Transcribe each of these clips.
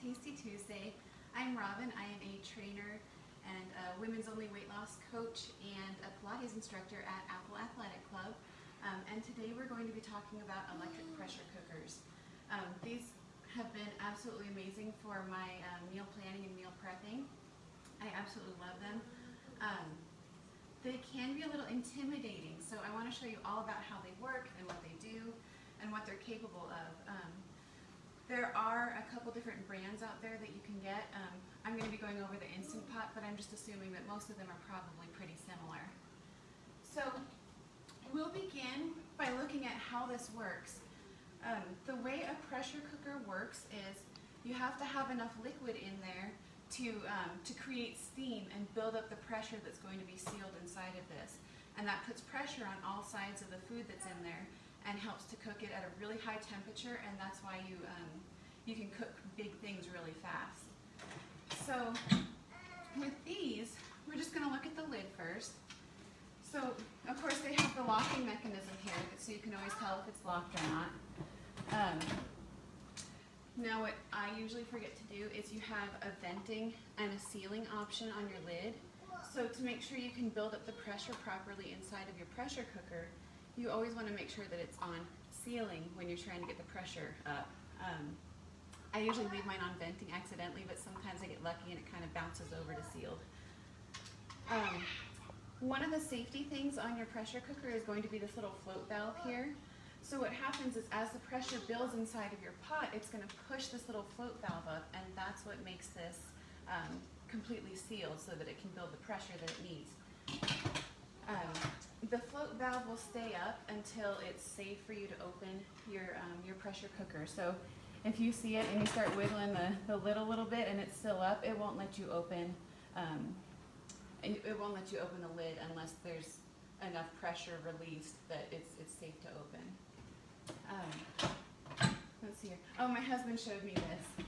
Tasty Tuesday. I'm Robin. I am a trainer and a women's only weight loss coach and a Pilates instructor at Apple Athletic Club. And today we're going to be talking about electric pressure cookers. These have been absolutely amazing for my meal planning and meal prepping. I absolutely love them. They can be a little intimidating, so I want to show you all about how they work and what they do and what they're capable of. There are a couple different brands out there that you can get. I'm going to be going over the Instapot, but I'm just assuming that most of them are probably pretty similar. So we'll begin by looking at how this works. The way a pressure cooker works is you have to have enough liquid in there to create steam and build up the pressure that's going to be sealed inside of this. And that puts pressure on all sides of the food that's in there and helps to cook it at a really high temperature, and that's why you can cook big things really fast. So with these, we're just going to look at the lid first. So of course they have the locking mechanism here, so you can always tell if it's locked or not. Now what I usually forget to do is you have a venting and a sealing option on your lid. So to make sure you can build up the pressure properly inside of your pressure cooker, you always want to make sure that it's on sealing when you're trying to get the pressure up. I usually leave mine on venting accidentally, but sometimes I get lucky and it kind of bounces over to sealed. One of the safety things on your pressure cooker is going to be this little float valve here. So what happens is as the pressure builds inside of your pot, it's going to push this little float valve up, and that's what makes this completely sealed so that it can build the pressure that it needs. The float valve will stay up until it's safe for you to open your pressure cooker. So if you see it and you start wiggling the lid a little bit and it's still up, it won't let you open. It won't let you open the lid unless there's enough pressure released that it's safe to open. Let's see here. Oh, my husband showed me this.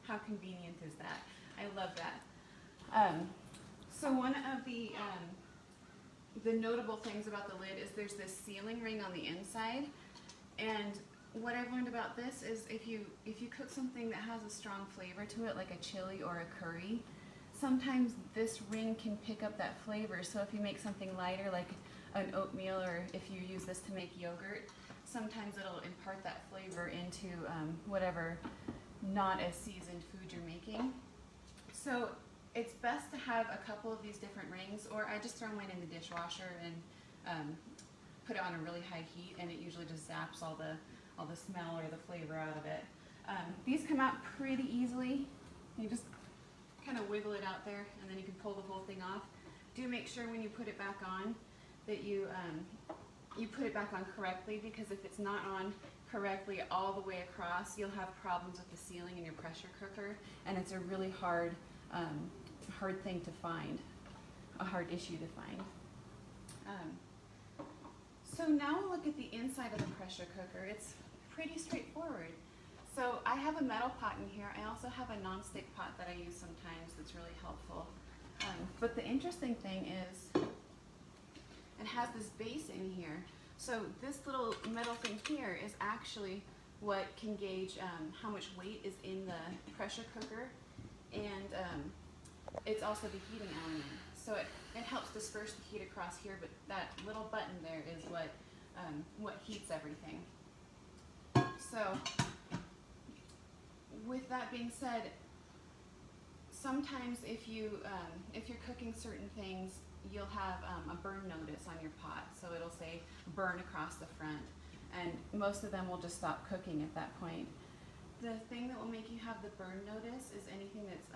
How convenient is that? I love that. So one of the notable things about the lid is there's this sealing ring on the inside, and what I've learned about this is if you cook something that has a strong flavor to it, like a chili or a curry, sometimes this ring can pick up that flavor. So if you make something lighter like an oatmeal, or if you use this to make yogurt, sometimes it'll impart that flavor into whatever not as seasoned food you're making. So it's best to have a couple of these different rings, or I just throw mine in the dishwasher and put it on a really high heat, and it usually just zaps all the smell or the flavor out of it. These come out pretty easily. You just kind of wiggle it out there, and then you can pull the whole thing off. Do make sure when you put it back on that you put it back on correctly, because if it's not on correctly all the way across, you'll have problems with the sealing in your pressure cooker, and it's a really hard thing to find, a hard issue to find. So now we'll look at the inside of the pressure cooker. It's pretty straightforward. So I have a metal pot in here. I also have a non-stick pot that I use sometimes that's really helpful. But the interesting thing is it has this base in here. So this little metal thing here is actually what can gauge how much weight is in the pressure cooker, and it's also the heating element. So it helps disperse the heat across here, but that little button there is what heats everything. So with that being said, sometimes if you're cooking certain things, you'll have a burn notice on your pot. So it'll say burn across the front, and most of them will just stop cooking at that point. The thing that will make you have the burn notice is anything that's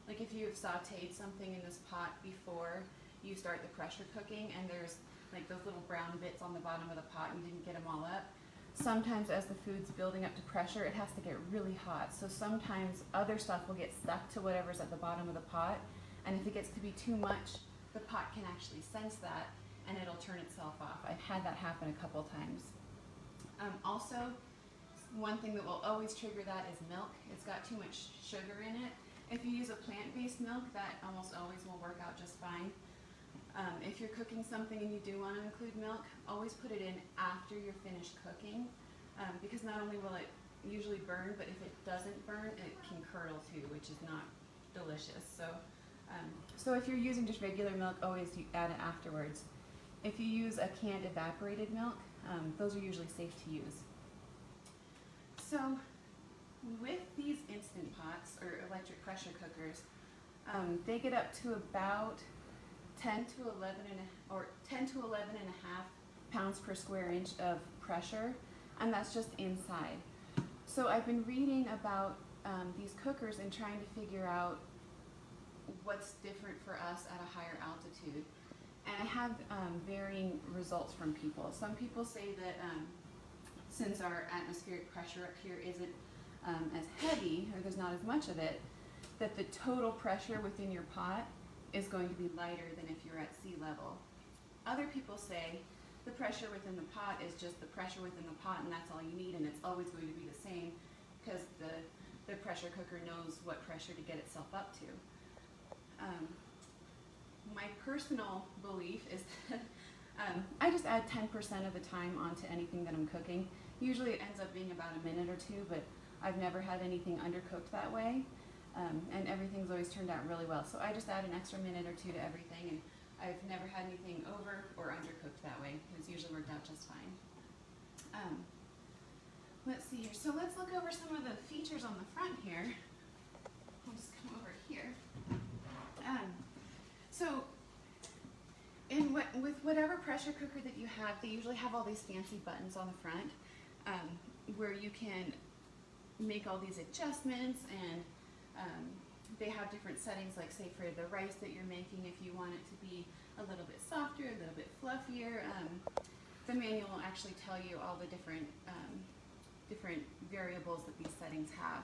like if you have sauteed something in this pot before you start the pressure cooking, and there's like those little brown bits on the bottom of the pot and you didn't get them all up. Sometimes as the food's building up to pressure, it has to get really hot. So sometimes other stuff will get stuck to whatever's at the bottom of the pot, and if it gets to be too much, the pot can actually sense that and it'll turn itself off. I've had that happen a couple times. Also, one thing that will always trigger that is milk. It's got too much sugar in it. If you use a plant-based milk, that almost always will work out just fine. If you're cooking something and you do want to include milk, always put it in after you're finished cooking, because not only will it usually burn, but if it doesn't burn, it can curdle too, which is not delicious. So if you're using just regular milk, always add it afterwards. If you use a canned evaporated milk, those are usually safe to use. So with these Instant Pots or electric pressure cookers, they get up to about 10 to 11 and a half pounds per square inch of pressure, and that's just inside. So I've been reading about these cookers and trying to figure out what's different for us at a higher altitude. And I have varying results from people. Some people say that since our atmospheric pressure up here isn't as heavy, or there's not as much of it, that the total pressure within your pot is going to be lighter than if you're at sea level. Other people say the pressure within the pot is just the pressure within the pot, and that's all you need, and it's always going to be the same because the pressure cooker knows what pressure to get itself up to. My personal belief is that I just add 10% of the time onto anything that I'm cooking. Usually it ends up being about a minute or two, but I've never had anything undercooked that way, and everything's always turned out really well. So I just add an extra minute or two to everything, and I've never had anything over or undercooked that way. It's usually worked out just fine. Let's see here. So let's look over some of the features on the front here. I'll just come over here. So with whatever pressure cooker that you have, they usually have all these fancy buttons on the front where you can make all these adjustments, and they have different settings, like say for the rice that you're making, if you want it to be a little bit softer, a little bit fluffier. The manual will actually tell you all the different variables that these settings have.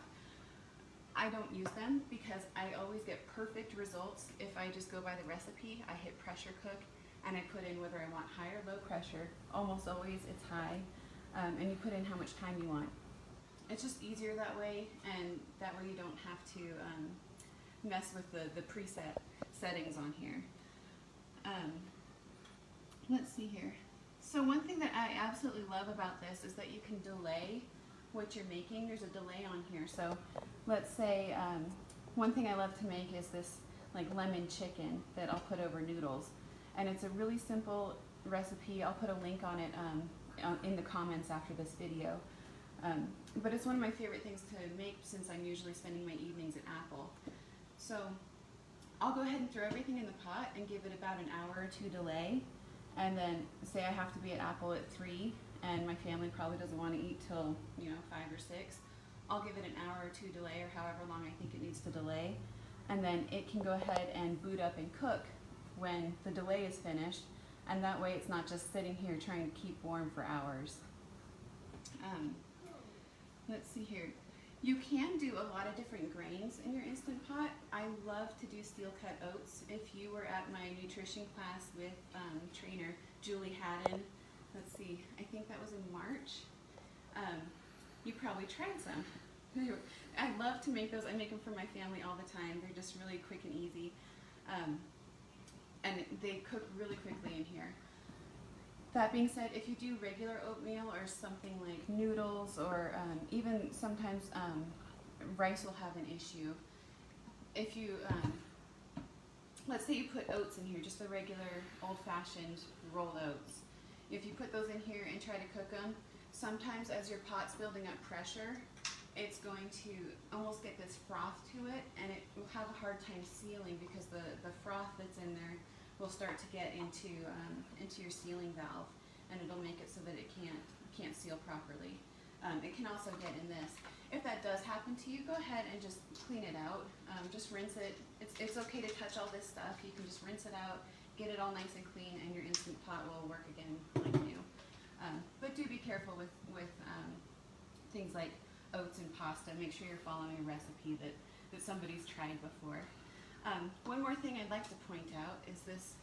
I don't use them because I always get perfect results if I just go by the recipe. I hit pressure cook and I put in whether I want high or low pressure. Almost always it's high, and you put in how much time you want. It's just easier that way, and that way you don't have to mess with the preset settings on here. Let's see here. So one thing that I absolutely love about this is that you can delay what you're making. There's a delay on here. So let's say one thing I love to make is this like lemon chicken that I'll put over noodles, and it's a really simple recipe. I'll put a link on it in the comments after this video. But it's one of my favorite things to make since I'm usually spending my evenings at Apple. So I'll go ahead and throw everything in the pot and give it about an hour or two delay, and then say I have to be at Apple at 3 and my family probably doesn't want to eat till 5 or 6. I'll give it an hour or two delay, or however long I think it needs to delay, and then it can go ahead and boot up and cook when the delay is finished, and that way it's not just sitting here trying to keep warm for hours. Let's see here. You can do a lot of different grains in your Instant Pot. I love to do steel cut oats. If you were at my nutrition class with trainer Julie Haddon, let's see, I think that was in March, you probably tried some. I love to make those. I make them for my family all the time. They're just really quick and easy, and they cook really quickly in here. That being said, if you do regular oatmeal or something like noodles, or even sometimes rice will have an issue. If you, let's say you put oats in here, just the regular old-fashioned rolled oats. If you put those in here and try to cook them, sometimes as your pot's building up pressure, it's going to almost get this froth to it, and it will have a hard time sealing because the froth that's in there will start to get into your sealing valve, and it'll make it so that it can't seal properly. It can also get in this. If that does happen to you, go ahead and just clean it out. Just rinse it. It's okay to touch all this stuff. You can just rinse it out, get it all nice and clean, and your Instant Pot will work again like new. But do be careful with things like oats and pasta. Make sure you're following a recipe that somebody's tried before. One more thing I'd like to point out is this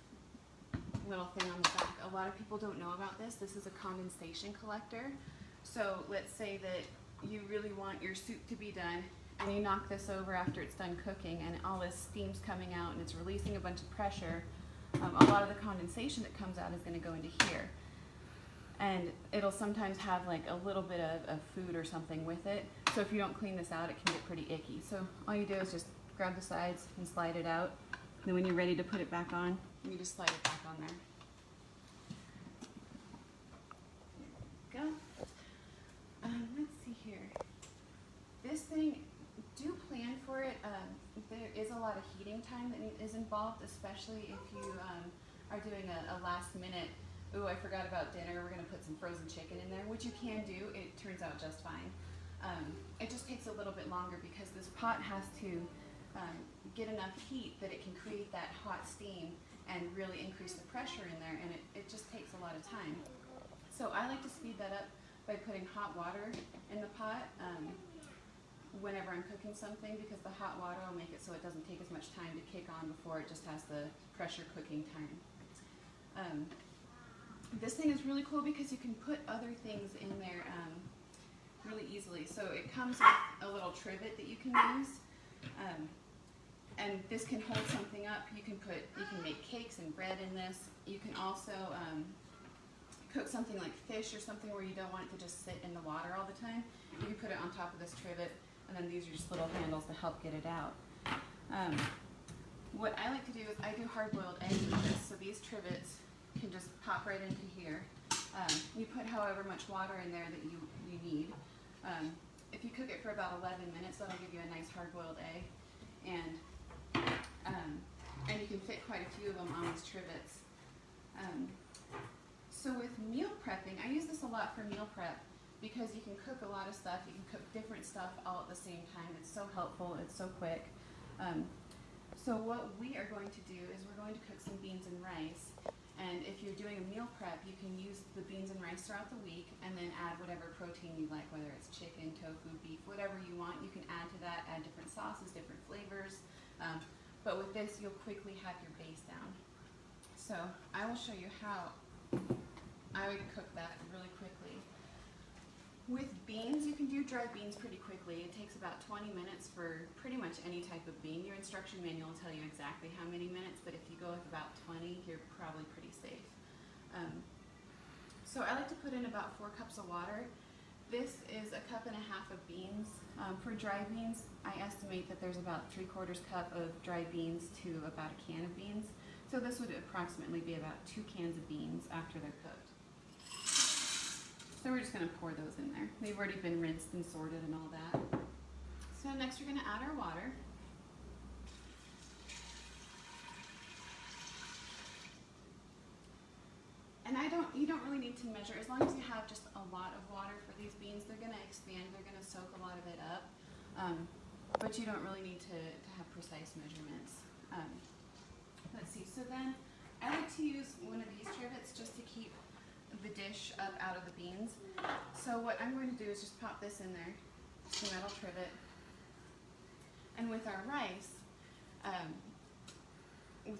little thing on the back. A lot of people don't know about this. This is a condensation collector. So let's say that you really want your soup to be done, and you knock this over after it's done cooking, and all this steam's coming out and it's releasing a bunch of pressure. A lot of the condensation that comes out is going to go into here. and it'll sometimes have like a little bit of food or something with it. So if you don't clean this out, it can get pretty icky. So all you do is just grab the sides and slide it out. Then when you're ready to put it back on, you just slide it back on there. There we go. Let's see here. This thing, do plan for it. There is a lot of heating time that is involved, especially if you are doing a last minute, ooh, I forgot about dinner, we're going to put some frozen chicken in there, which you can do. It turns out just fine. It just takes a little bit longer because this pot has to get enough heat that it can create that hot steam and really increase the pressure in there, and it just takes a lot of time. So I like to speed that up by putting hot water in the pot whenever I'm cooking something, because the hot water will make it so it doesn't take as much time to kick on before it just has the pressure cooking time. This thing is really cool because you can put other things in there really easily. So it comes with a little trivet that you can use, and this can hold something up. You can make cakes and bread in this. You can also cook something like fish or something where you don't want it to just sit in the water all the time. You can put it on top of this trivet, and then these are just little handles to help get it out. What I like to do is I do hard-boiled eggs with this, so these trivets can just pop right into here. You put however much water in there that you need. If you cook it for about 11 minutes, that'll give you a nice hard-boiled egg, and you can fit quite a few of them on these trivets. So with meal prepping, I use this a lot for meal prep because you can cook a lot of stuff. You can cook different stuff all at the same time. It's so helpful. It's so quick. So what we are going to do is we're going to cook some beans and rice. And if you're doing a meal prep, you can use the beans and rice throughout the week and then add whatever protein you like, whether it's chicken, tofu, beef, whatever you want. You can add to that, add different sauces, different flavors. But with this, you'll quickly have your base down. So I will show you how I would cook that really quickly. With beans, you can do dried beans pretty quickly. It takes about 20 minutes for pretty much any type of bean. Your instruction manual will tell you exactly how many minutes, but if you go with about 20, you're probably pretty safe. So I like to put in about 4 cups of water. This is a cup and a half of beans. For dried beans, I estimate that there's about 3/4 cup of dried beans to about a can of beans. So this would approximately be about 2 cans of beans after they're cooked. So we're just going to pour those in there. They've already been rinsed and sorted and all that. So next we're going to add our water. And you don't really need to measure. As long as you have just a lot of water for these beans, they're going to expand, they're going to soak a lot of it up. But you don't really need to have precise measurements. Let's see, so then I like to use one of these trivets just to keep the dish up out of the beans. So what I'm going to do is just pop this in there, just a metal trivet. And with our rice,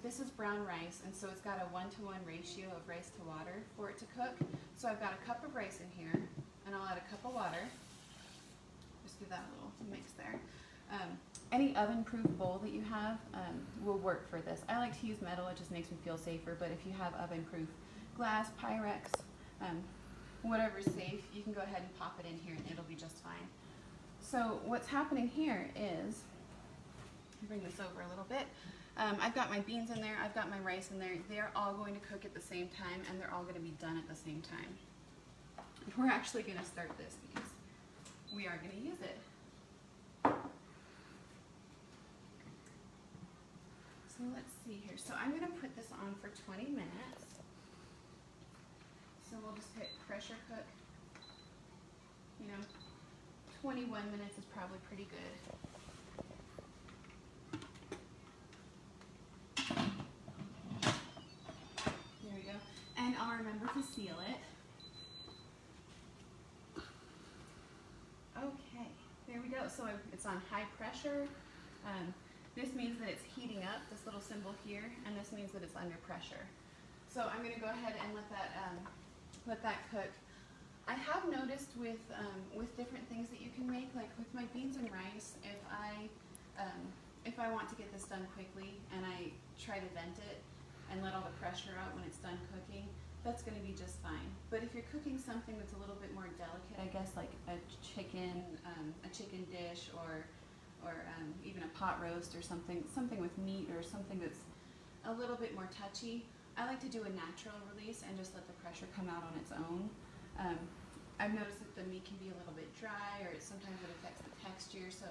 this is brown rice, and so it's got a 1-to-1 ratio of rice to water for it to cook. So I've got a cup of rice in here, and I'll add a cup of water. Just give that a little mix there. Any oven-proof bowl that you have will work for this. I like to use metal, it just makes me feel safer, but if you have oven-proof glass, Pyrex, whatever's safe, you can go ahead and pop it in here and it'll be just fine. So what's happening here is, bring this over a little bit, I've got my beans in there, I've got my rice in there, they're all going to cook at the same time and they're all going to be done at the same time. We're actually going to start this because we are going to use it. So let's see here. So I'm going to put this on for 20 minutes. So we'll just hit pressure cook. 21 minutes is probably pretty good. There we go. And I'll remember to seal it. Okay, there we go. So it's on high pressure. This means that it's heating up, this little symbol here, and this means that it's under pressure. So I'm going to go ahead and let that cook. I have noticed with different things that you can make, like with my beans and rice, if I want to get this done quickly and I try to vent it and let all the pressure out when it's done cooking, that's going to be just fine. But if you're cooking something that's a little bit more delicate, I guess like a chicken dish, or even a pot roast or something with meat, or something that's a little bit more touchy, I like to do a natural release and just let the pressure come out on its own. I've noticed that the meat can be a little bit dry, or sometimes it affects the texture. So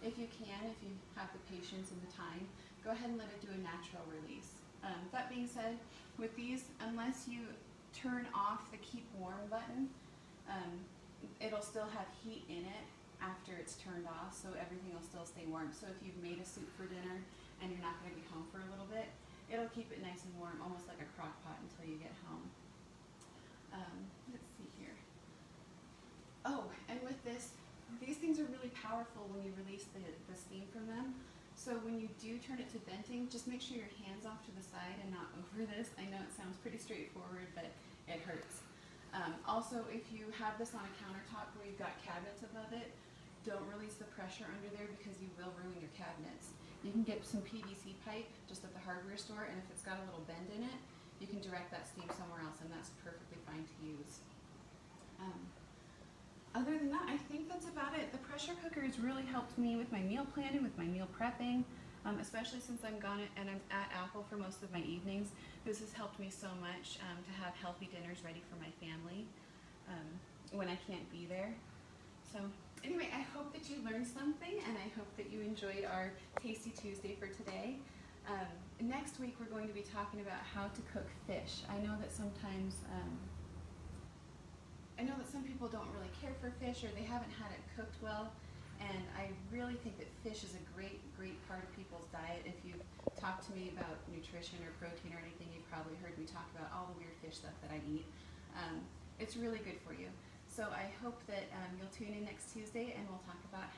if you have the patience and the time, go ahead and let it do a natural release. That being said, with these, unless you turn off the keep warm button, it'll still have heat in it after it's turned off, so everything will still stay warm. So if you've made a soup for dinner and you're not going to be home for a little bit, it'll keep it nice and warm, almost like a crock pot, until you get home. Let's see here. Oh, and with this, these things are really powerful when you release the steam from them. So when you do turn it to venting, just make sure your hand's off to the side and not over this. I know it sounds pretty straightforward, but it hurts. Also, if you have this on a countertop where you've got cabinets above it, don't release the pressure under there, because you will ruin your cabinets. You can get some PVC pipe just at the hardware store, and if it's got a little bend in it, you can direct that steam somewhere else, and that's perfectly fine to use. Other than that, I think that's about it. The pressure cooker has really helped me with my meal planning, with my meal prepping, especially since I'm gone and I'm at Apple for most of my evenings. This has helped me so much to have healthy dinners ready for my family when I can't be there. So anyway, I hope that you learned something, and I hope that you enjoyed our Tasty Tuesday for today. Next week we're going to be talking about how to cook fish. I know that sometimes some people don't really care for fish, or they haven't had it cooked well, and I really think that fish is a great part of people's diet. If you've talked to me about nutrition or protein or anything, you've probably heard me talk about all the weird fish stuff that I eat. It's really good for you. So I hope that you'll tune in next Tuesday, and we'll talk about